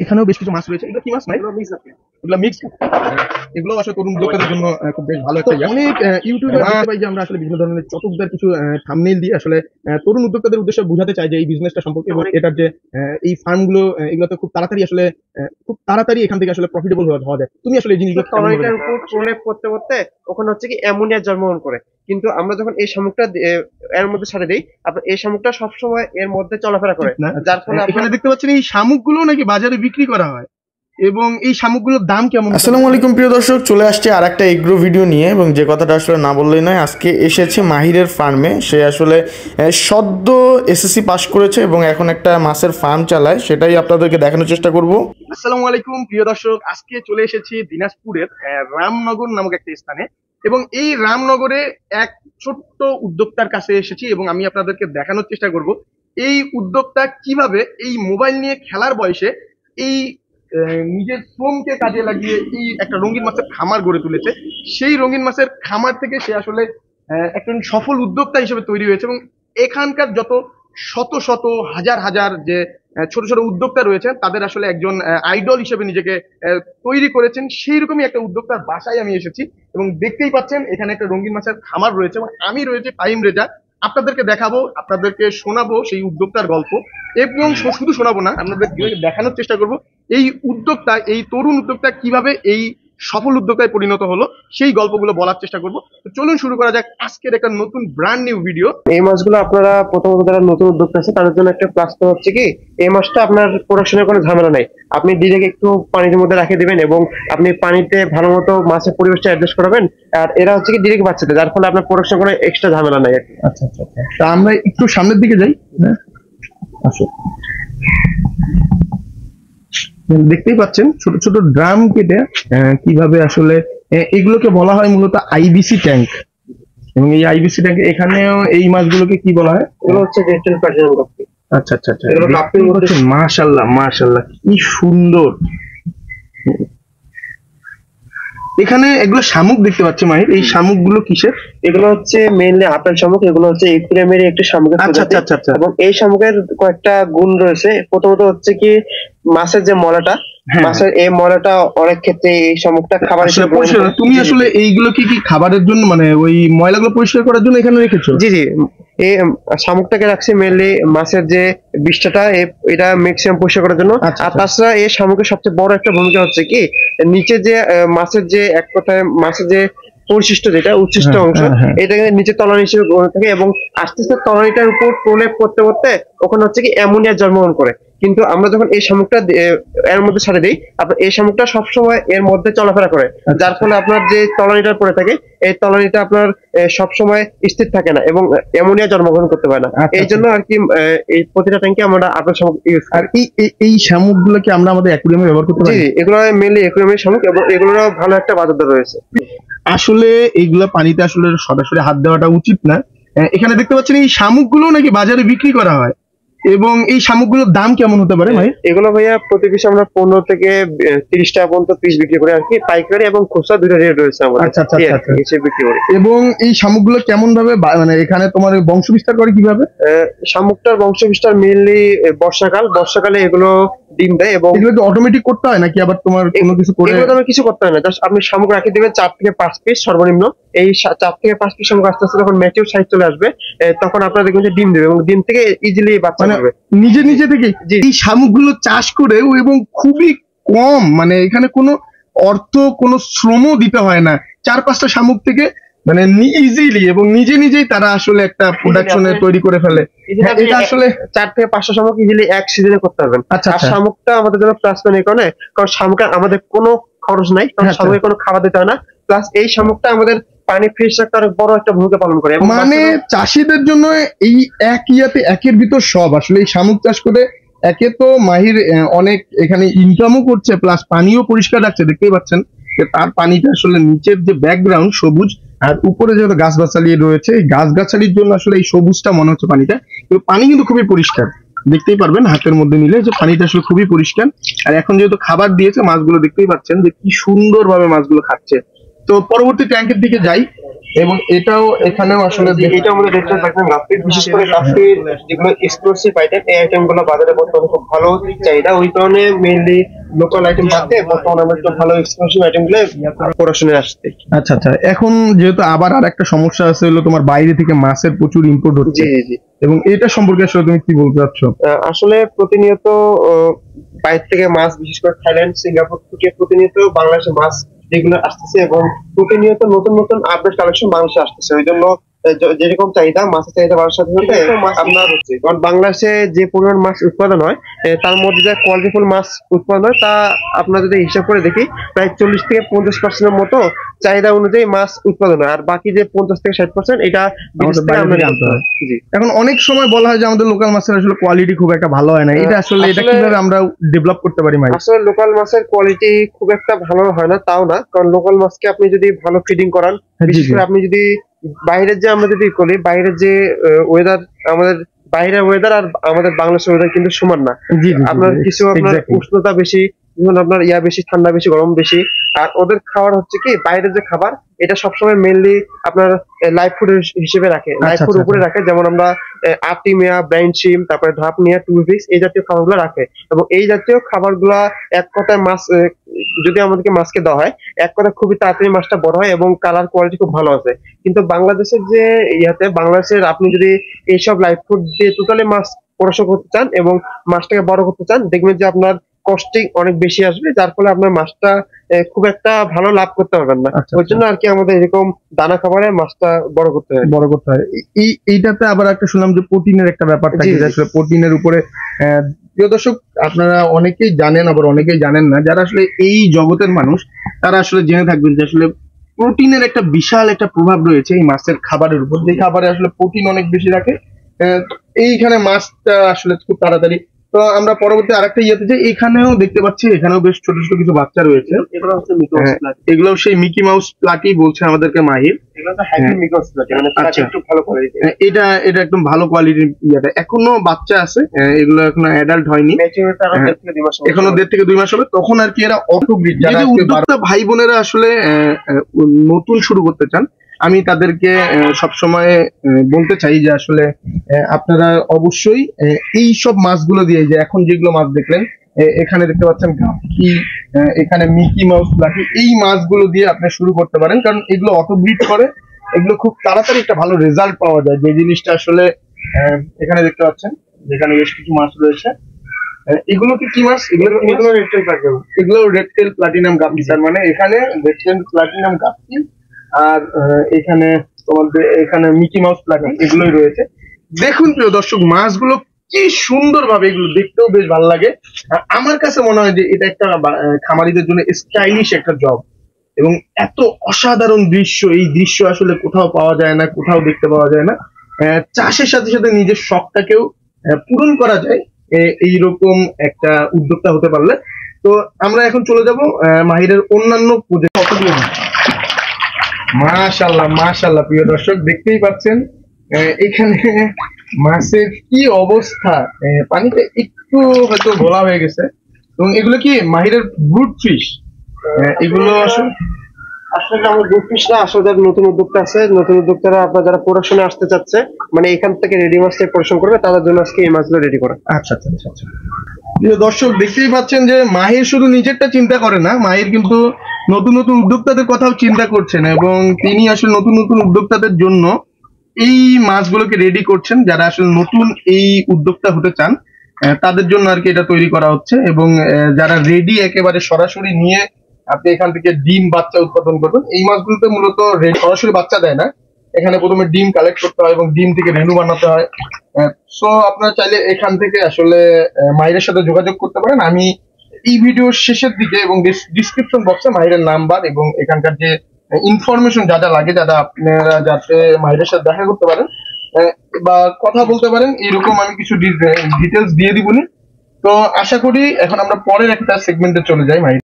এখানেও বেশ কিছু মাছ রয়েছে। এগুলো কি মাছ ভাই? এগুলো মিক্স। এগুলো আসলে তরুণ উদ্যোক্তাদের জন্য খুব বেশ ভালো একটা অনেক ইউটিউবার দেখতে পাই যে আমরা আসলে বিভিন্ন ধরনের চটকদার কিছু থাম্বনেইল দিয়ে আসলে তরুণ উদ্যোক্তাদের উদ্দেশ্যে বোঝাতে চাই যে এই বিজনেসটা সম্পর্কে এবং এটার যে এই ফার্মগুলো এগুলোতে খুব তাড়াতাড়ি আসলে খুব তাড়াতাড়ি এখান থেকে আসলে প্রফিটেবল হওয়া যায়। তুমি আসলে এই জিনিসগুলো টমেটোর উপর প্রলেপ করতে করতে ওখানে হচ্ছে কি অ্যামোনিয়া জন্মগ্রহণ করে, কিন্তু আমরা যখন এই শামুকটা এর মধ্যে ছাড়ে দিই, আপনার এই শামুকটা সবসময় এর মধ্যে চলাফেরা করে, যার ফলে এখানে দেখতে পাচ্ছেন এই শামুকগুলো নাকি বাজারে বিক্রি করা হয় এবং এই শামুকগুলোর দাম কেমন? আসসালামু আলাইকুম প্রিয় দর্শক, চলে আসছে আর একটা এগ্রো ভিডিও নিয়ে, এবং যে কথাটা আসলে না বললেই নয়। আজকে এসেছে মাহিরের ফার্মে। সে আসলে সদ্য এসএসসি পাস করেছে এবং এখন একটা মাছের ফার্ম চালায়, সেটাই আপনাদেরকে দেখানোর চেষ্টা করব। আসসালামু আলাইকুম প্রিয় দর্শক, আজকে চলে এসেছি দিনাজপুরের রামনগর নামক একটা স্থানে এবং এই রামনগরে এক ছোট্ট উদ্যোক্তার কাছে এসেছি এবং আমি আপনাদেরকে দেখানোর চেষ্টা করব এই উদ্যোক্তা কিভাবে এই মোবাইল নিয়ে খেলার বয়সে এই নিজের শ্রমকে কাজে লাগিয়ে এই একটা রঙিন মাছের খামার গড়ে তুলেছে। সেই রঙিন মাছের খামার থেকে সে আসলে একজন সফল উদ্যোক্তা হিসেবে তৈরি হয়েছে এবং এখানকার যত শত শত হাজার হাজার যে ছোট ছোট উদ্যোক্তা রয়েছেন তাদের আসলে একজন আইডল হিসেবে নিজেকে তৈরি করেছেন। সেই রকমই একটা উদ্যোক্তার বাসায় আমি এসেছি এবং দেখতেই পাচ্ছেন এখানে একটা রঙিন মাছের খামার রয়েছে এবং আমি রয়েছে টাইম রেজা। আপনাদেরকে দেখাবো, আপনাদেরকে শোনাবো সেই উদ্যোক্তার গল্প এবং শুধু শোনাবো না, আপনাদের দেখানোর চেষ্টা করব এই উদ্যোক্তা, এই তরুণ উদ্যোক্তা কিভাবে এই সফল উদ্যোক্তায় পরিণত হলো, সেই গল্পগুলো বলার চেষ্টা করব। তো চলুন শুরু করা যাক আজকের একটা নতুন ব্র্যান্ড নিউ ভিডিও। এই মাছগুলো আপনারা প্রথমত যারা নতুন উদ্যোক্তা আছে তাদের জন্য একটা প্লাস তো হচ্ছে কি, এই মাছটা আপনার প্রোডাকশনের কোনো ঝামেলা নাই। আপনি ডিরেক্ট একটু পানির মধ্যে রেখে দিবেন এবং আপনি পানিতে ভালো মতো মাছের পরিবেশটা অ্যাডজাস্ট করবেন, আর এরা হচ্ছে কি ডিরেক্ট বাচ্চাতে, যার ফলে আপনার প্রোডাকশন কোনো এক্সট্রা ঝামেলা নাই। আচ্ছা আচ্ছা, তা আমরা একটু সামনের দিকে যাই। আসো, দেখতেই পাচ্ছেন ছোট ছোট ড্রাম কেটে কিভাবে আসলে এগুলোকে বলা হয় মূলত আইবিসি ট্যাঙ্ক, এবং এই আইবিসি ট্যাঙ্ক এখানেও এই মাছগুলোকে কি বলা হয়? এগুলো হচ্ছে রেটেল পার্সিয়ান কপি। আচ্ছা আচ্ছা আচ্ছা, মাশাআল্লাহ মাশাআল্লাহ, কি সুন্দর। এখানে এগুলো শামুক দেখতে পাচ্ছি মাহির, এই শামুকগুলো কিসের? এগুলো হচ্ছে মেইনলি আপেল শামুক। এগুলো হচ্ছে একুরিয়ামের একটি শামুকের প্রজাতি। এবং এই শামুকের কয়েকটা গুণ রয়েছে। প্রথমত হচ্ছে কি, মাছের যে মলাটা, মাছের এই মলাটা অনেক ক্ষেত্রে এই শামুকটা খাবার হিসেবে পরিষ্কার। তুমি আসলে এইগুলো কি কি খাবারের জন্য, মানে ওই ময়লাগুলো পরিষ্কার করার জন্য এখানে রেখেছো? জি জি, এই শামুকটাকে রাখছি মেইনলি মাছের যে বিষ্ঠাটা, এটা ম্যাক্সিমাম পরিষ্কার করার জন্য। আর তাছাড়া এই শামুকের সবচেয়ে বড় একটা ভূমিকা হচ্ছে কি, নিচে যে মাছের যে এক কথায় মাছের যে পরিশিষ্ট যেটা উচ্ছিষ্ট অংশ, এটাকে নিচে তলানি হিসেবে গ্রহণ থাকে এবং আস্তে আস্তে তলানিটার উপর প্রলেপ করতে করতে ওখানে হচ্ছে কি অ্যামোনিয়া জন্মগ্রহণ করে। কিন্তু আমরা যখন এই শামুকটা এর মধ্যে ছাড়ে দিই, আপনার এই শামুকটা সবসময় এর মধ্যে চলাফেরা করে, যার ফলে আপনার যে তলানিটা পড়ে থাকে এই তলানিটা আপনার সবসময় স্থির থাকে না এবং অ্যামোনিয়া জন্মগ্রহণ করতে পারে না। এই জন্য আর কি এই প্রতিটা ট্যাঙ্কে আমরা আপেল শামুক ইউজ করি। আর এই শামুকগুলোকে আমরা আমাদের অ্যাকুরিয়ামে ব্যবহার করতে পারি? জি, এগুলো মেইনলি অ্যাকুরিয়ামের শামুক এবং এগুলোর ভালো একটা বাজার দর রয়েছে। আসলে এইগুলো পানিতে আসলে সরাসরি হাত দেওয়াটা উচিত না। এখানে দেখতে পাচ্ছেন এই শামুকগুলো নাকি বাজারে বিক্রি করা হয় এবং এই শামুকগুলোর দাম কেমন হতে পারে ভাই? এগুলো ভাইয়া প্রতি পিস আমরা 15 থেকে 30 টাকা পর্যন্ত পিস বিক্রি করি আর কি। পাইকারি এবং খুচরা দুটো রেট রয়েছে আমাদের। আচ্ছা আচ্ছা আচ্ছা, এসে বিক্রি করি। এবং এই শামুকগুলো কেমন ভাবে মানে এখানে তোমার বংশ বিস্তার করে কিভাবে? শামুকটার বংশ বিস্তার মেইনলি বর্ষাকালে এগুলো ডিম দেয়। এবং এগুলো কি অটোমেটিক করতে হয় নাকি আবার তোমার কোনো কিছু করে? এগুলো তোমার কিছু করতে হয় না, জাস্ট আপনি শামুক রাখি দিবেন 4 থেকে 5 পিস সর্বনিম্ন। এই 4 থেকে 5 পিস শামুক আস্তে আস্তে যখন ম্যাচিউর সাইজ চলে আসবে তখন আপনারা দেখবেন যে ডিম দেবে এবং ডিম থেকে ইজিলি বাচ্চা হবে নিজে নিজে থেকে। এই শামুকগুলো চাষ করে এবং খুবই কম, মানে এখানে কোনো অর্থ কোনো শ্রমও দিতে হয় না, 4-5টা শামুক থেকে মানে ইজিলি এবং নিজে নিজেই তারা আসলে একটা প্রোডাকশনে তৈরি করে ফেলে। এটা আসলে 4 থেকে 5টা শামুক ইজিলি এক সিজনে করতে পারবেন। আচ্ছা, আর শামুকটা আমাদের জন্য প্লাস পয়েন্ট এই কারণে, কারণ শামুকের আমাদের কোনো খরচ নাই, কারণ শামুকের কোনো খাবার দিতে হয় না। প্লাস এই শামুকটা আমাদের পানি ফ্রেশ রাখতে অনেক বড় একটা ভূমিকা পালন করে। মানে চাষিদের জন্য এই একের ভিতর সব। আসলে এই শামুক চাষ করে একে তো মাহির অনেক এখানে ইনকামও করছে, প্লাস পানিও পরিষ্কার রাখছে। দেখতেই পাচ্ছেন যে তার পানিটা আসলে নিচের যে ব্যাকগ্রাউন্ড সবুজ আর উপরে যেহেতু গাছগাছালি রয়েছে, এই গাছগাছালির জন্য আসলে এই সবুজটা মনে হচ্ছে পানিটা, কিন্তু পানি কিন্তু খুবই পরিষ্কার। দেখতেই পারবেন হাতের মধ্যে নিলে যে পানিটা আসলে খুবই পরিষ্কার। আর এখন যেহেতু খাবার দিয়েছে মাছগুলো দেখতেই পাচ্ছেন যে কি সুন্দর ভাবে মাছগুলো খাচ্ছে। তো পরবর্তী ট্যাঙ্কের দিকে যাই। এবং এটাও এখানেও আসলে এটা আমাদের রেস্টুরেন্ট পাইকারি গাপ্পি, বিশেষ করে গাপ্পির যেগুলো এক্সক্লুসিভ আইটেম, এই আইটেম গুলো বাজারে বর্তমানে খুব ভালো চাহিদা। ওই কারণে মেইনলি লোকাল আইটেম বাদ দিয়ে বর্তমানে আমরা একটু ভালো এক্সক্লুসিভ আইটেম গুলো পড়াশোনায় আসছে। আচ্ছা আচ্ছা, এখন যেহেতু আবার আর একটা সমস্যা আছে, হলো তোমার বাইরে থেকে মাছের প্রচুর ইম্পোর্ট হচ্ছে, জি জি। এবং এটা সম্পর্কে আসলে তুমি কি বলতে চাচ্ছো? আসলে প্রতিনিয়ত বাইরে থেকে মাছ, বিশেষ করে থাইল্যান্ড, সিঙ্গাপুর থেকে প্রতিনিয়ত বাংলাদেশে মাছ রেগুলার আসতেছে, এবং প্রতিনিয়ত নতুন নতুন আপডেট কালেকশন বাংলাদেশে আসতেছে। ওই জন্য যেরকম চাহিদা, মাছের চাহিদা বাড়ার সাথে সাথে আপনার হচ্ছে, কারণ বাংলাদেশে যে পরিমাণ মাছ উৎপাদন হয়, তার মধ্যে যে কোয়ালিটিফুল মাছ উৎপাদন হয়, তা আপনার যদি হিসাব করে দেখি প্রায় 40 থেকে 50% মতো চাহিদা অনুযায়ী মাছ উৎপাদন হয়, আর বাকি যে 50 থেকে 60% এটা বিদেশ থেকে আমদানি আনতে হয়। জি। এখন অনেক সময় বলা হয় যে আমাদের লোকাল মাছের আসলে কোয়ালিটি খুব একটা ভালো হয় না, এটা আসলে এটা কিভাবে আমরা ডেভেলপ করতে পারি? আসলে লোকাল মাছের কোয়ালিটি খুব একটা ভালো হয় না, তাও না, কারণ লোকাল মাছকে আপনি যদি ভালো ফিডিং করান, বিশেষ করে আপনি যদি বাইরের যে, আমরা যদি করি বাইরের যে ওয়েদার, আমাদের বাইরের ওয়েদার আর আমাদের বাংলাদেশের ওয়েদার কিন্তু সমান না। আপনার কিছু আপনার উষ্ণতা বেশি, যেমন আপনার বেশি, ঠান্ডা বেশি, গরম বেশি। আর ওদের খাবার হচ্ছে কি, বাইরের যে খাবার, এটা সবসময় মেইনলি আপনার লাইভ ফুড হিসেবে রাখে, লাইভ ফুড উপরে রাখে। যেমন আমরা আর্টিমিয়া, ব্রাইন শিম, তারপরে ধাপনিয়া, টুলফিশ, এই জাতীয় খাবারগুলো রাখে। এবং এই জাতীয় খাবারগুলা এক কথায় মাছ, যদি আমাদেরকে মাছকে দেওয়া হয়, এক কথায় খুবই তাড়াতাড়ি মাছটা বড় হয় এবং কালার কোয়ালিটি খুব ভালো আছে। কিন্তু বাংলাদেশের যে বাংলাদেশের আপনি যদি এইসব লাইভ ফুড দিয়ে টোটালি মাছ পড়াশোনা করতে চান এবং মাছটাকে বড় করতে চান, দেখবেন যে আপনার কস্টিং অনেক বেশি আসবে, যার ফলে আপনার মাছটা খুব একটা ভালো লাভ করতে পারবেন না। ওই জন্য আর কি আমাদের এরকম দানা খাবারে মাছটা বড় করতে হয়। এইটাতে আবার একটা শুনলাম যে প্রোটিনের একটা ব্যাপার থাকে, আসলে প্রোটিনের উপরে। প্রিয় দর্শক, আপনারা অনেকেই জানেন, আবার অনেকেই জানেন না। যারা আসলে এই জগতের মানুষ, তারা আসলে জেনে থাকবেন যে আসলে প্রোটিনের একটা বিশাল একটা প্রভাব রয়েছে এই মাছের খাবারের উপর। যে খাবারে আসলে প্রোটিন অনেক বেশি রাখে, এইখানে মাছটা আসলে খুব তাড়াতাড়ি। তো আমরা পরবর্তী আরেকটা ইয়েতে যে এখানেও দেখতে পাচ্ছি, এখানেও বেশ ছোট ছোট কিছু বাচ্চা রয়েছে। এগুলো সেই মিকি মাউস প্লাটি বলছে আমাদেরকে মাহির। এটা এটা একদম ভালো কোয়ালিটির ইয়েটা, এখনো বাচ্চা আছে, এগুলো এখনো অ্যাডাল্ট হয়নি, এখনো 1.5 থেকে 2 মাস হবে। তখন আর কি এরা অটোব্রিড, যারা উদ্যোক্তা ভাই বোনেরা আসলে নতুন শুরু করতে চান, আমি তাদেরকে সবসময় বলতে চাই যে আসলে আপনারা অবশ্যই এই সব মাছগুলো দিয়ে, যে এখন যেগুলো মাছ দেখলেন, এখানে দেখতে পাচ্ছেন গাপ্পি, এখানে মিকি মাউস প্লাটি, এই মাছগুলো দিয়ে আপনি শুরু করতে পারেন। কারণ এগুলো অটো ব্রিড করে, এগুলো খুব তাড়াতাড়ি একটা ভালো রেজাল্ট পাওয়া যায়। যে জিনিসটা আসলে এখানে দেখতে পাচ্ছেন, যেখানে বেশ কিছু মাছ রয়েছে। এগুলো কি মাছ? এগুলো রেড টেল প্লাটিনাম গাপ্পি। তার মানে এখানে রেড টেল প্লাটিনাম গাপ্পি, আর এখানে তোমাদের এখানে মিকি মাউস প্লাটি, এগুলোই রয়েছে। দেখুন প্রিয় দর্শক, মাছগুলো কি সুন্দর ভাবে, এগুলো দেখতেও বেশ ভালো লাগে। আমার কাছে মনে হয় যে এটা একটা খামারিদের জন্য স্টাইলিশ একটা জব, এবং এত অসাধারণ দৃশ্য, এই দৃশ্য আসলে কোথাও পাওয়া যায় না, কোথাও দেখতে পাওয়া যায় না। চাষের সাথে সাথে নিজের শখটাকেও পূরণ করা যায় এইরকম একটা উদ্যোক্তা হতে পারলে। তো আমরা এখন চলে যাব মাহিরের অন্যান্য প্রজেক্ট। মাশাআল্লাহ মাশাআল্লাহ, প্রিয় দর্শক দেখতেই পাচ্ছেন এখানে মাছের কি অবস্থা, পানিতে একটু হয়তো ঘোলা হয়ে গেছে। এবং এগুলো কি মাহিরের ব্রুট ফিশ? এগুলো আসলে আমার ব্রুট ফিশ না, আসলে যারা নতুন উদ্যোক্তা আছে, নতুন উদ্যোক্তারা আপনার যারা পড়াশোনা আসতে চাচ্ছে, মানে এখান থেকে রেডি মাছ থেকে পড়াশোনা করবে, তাদের জন্য আজকে এই মাছগুলো রেডি করা। আচ্ছা আচ্ছা আচ্ছা আচ্ছা। প্রিয় দর্শক দেখতেই পাচ্ছেন যে মাহির শুধু নিজেরটা চিন্তা করে না, মাহির কিন্তু নতুন নতুন উদ্যোক্তাদের কথাও চিন্তা করছেন, এবং তিনি আসলে নতুন নতুন উদ্যোক্তাদের জন্য এই মাছগুলোকে রেডি করছেন। যারা আসলে নতুন এই উদ্যোক্তা হতে চান, তাদের জন্য আর কি এটা তৈরি করা হচ্ছে। এবং যারা রেডি একেবারে সরাসরি নিয়ে আপনি এখান থেকে ডিম বাচ্চা উৎপাদন করবেন, এই মাছগুলোতে মূলত সরাসরি বাচ্চা দেয় না, এখানে প্রথমে ডিম কালেক্ট করতে হয় এবং ডিম থেকে রেণু বানাতে হয়। সো আপনারা চাইলে এখান থেকে আসলে মাহিরের সাথে যোগাযোগ করতে পারেন। আমি এই ভিডিওর শেষের দিকে এবং ডিসক্রিপশন বক্সে মাহিরের নাম্বার এবং এখানকার যে ইনফরমেশন যা যা লাগে, যারা আপনারা যাতে মাহিরের সাথে দেখা করতে পারেন বা কথা বলতে পারেন, এরকম আমি কিছু ডিটেলস দিয়ে দিবনি। তো আশা করি এখন আমরা পরের একটা সেগমেন্টে চলে যাই। মাহির